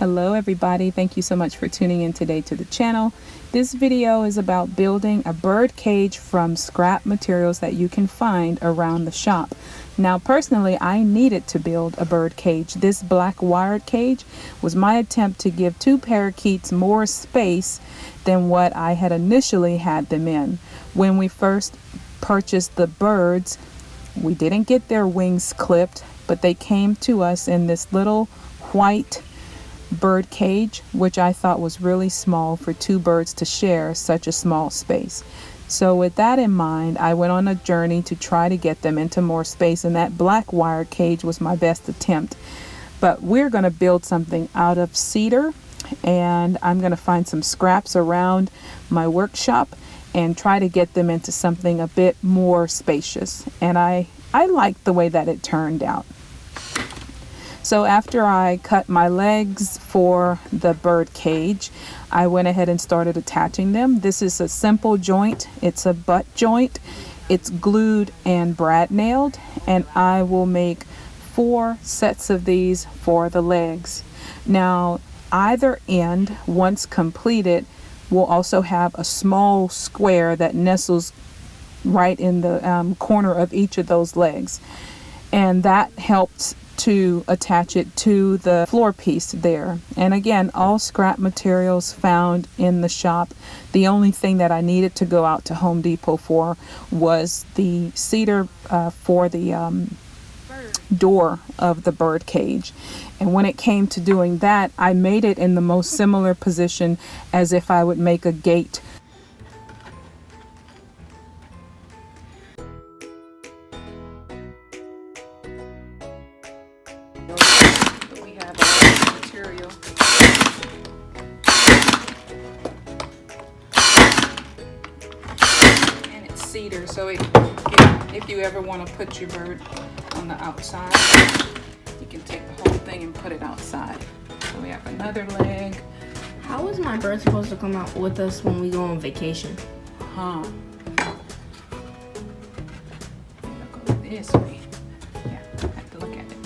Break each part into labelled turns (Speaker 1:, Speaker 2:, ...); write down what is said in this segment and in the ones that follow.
Speaker 1: Hello everybody, thank you so much for tuning in today to the channel. This video is about building a bird cage from scrap materials that you can find around the shop. Now personally, I needed to build a bird cage. This black wired cage was my attempt to give two parakeets more space than what I had initially had them in. When we first purchased the birds, we didn't get their wings clipped, but they came to us in this little white bird cage, which I thought was really small for two birds to share such a small space. So with that in mind, I went on a journey to try to get them into more space, and that black wire cage was my best attempt. But we're going to build something out of cedar, and I'm going to find some scraps around my workshop and try to get them into something a bit more spacious. And I like the way that it turned out. So after I cut my legs for the bird cage, I went ahead and started attaching them. This is a simple joint. It's a butt joint. It's glued and brad nailed, and I will make 4 sets of these for the legs. Now, either end, once completed, will also have a small square that nestles right in the corner of each of those legs, and that helps to attach it to the floor piece there. And again, all scrap materials found in the shop. The only thing that I needed to go out to Home Depot for was the cedar for the door of the bird cage. And when it came to doing that, I made it in the most similar position as if I would make a gate. We have a material. And it's cedar, so if you ever want to put your bird on the outside, you can take the whole thing and put it outside. So we have another leg.
Speaker 2: How is my bird supposed to come out with us when we go on vacation?
Speaker 1: I'll go this way. Yeah, I have to look at it.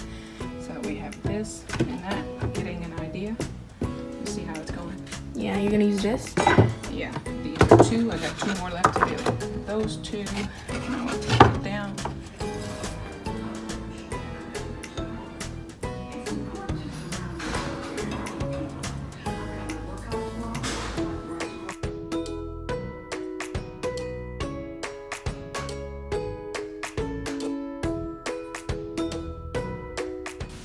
Speaker 1: So we have this and that. I'm getting an idea. You see how it's going?
Speaker 2: Yeah, you're gonna use this?
Speaker 1: Yeah, these are 2. I got 2 more left to do. Those 2, now I'll take it down.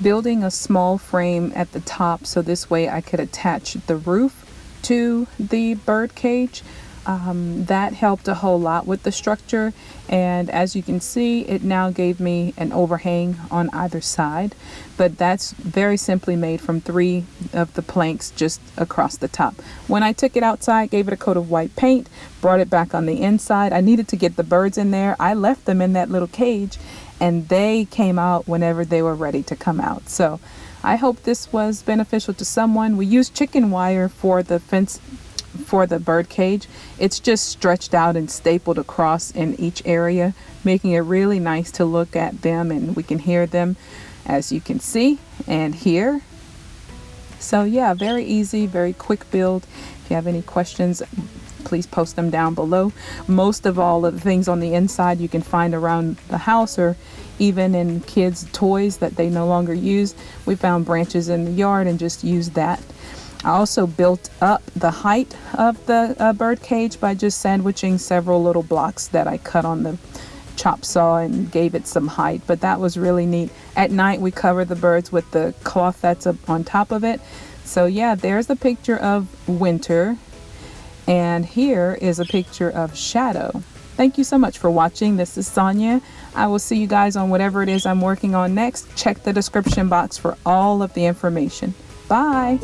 Speaker 1: Building a small frame at the top so this way I could attach the roof to the bird cage. That helped a whole lot with the structure, and as you can see, it now gave me an overhang on either side, but that's very simply made from 3 of the planks just across the top. When I took it outside, gave it a coat of white paint, brought it back on the inside. I needed to get the birds in there. I left them in that little cage, and they came out whenever they were ready to come out. So I hope this was beneficial to someone. We used chicken wire for the fence for the bird cage. It's just stretched out and stapled across in each area, making it really nice to look at them, and we can hear them, as you can see and hear. So yeah, very easy, very quick build. If you have any questions, please post them down below. Most of all of the things on the inside you can find around the house, or even in kids' toys that they no longer use. We found branches in the yard and just used that. I also built up the height of the bird cage by just sandwiching several little blocks that I cut on the chop saw and gave it some height, but that was really neat. At night we cover the birds with the cloth that's up on top of it. So yeah, there's a picture of winter, and here is a picture of shadow. Thank you so much for watching. This is Sonia. I will see you guys on whatever it is I'm working on next. Check the description box for all of the information. Bye.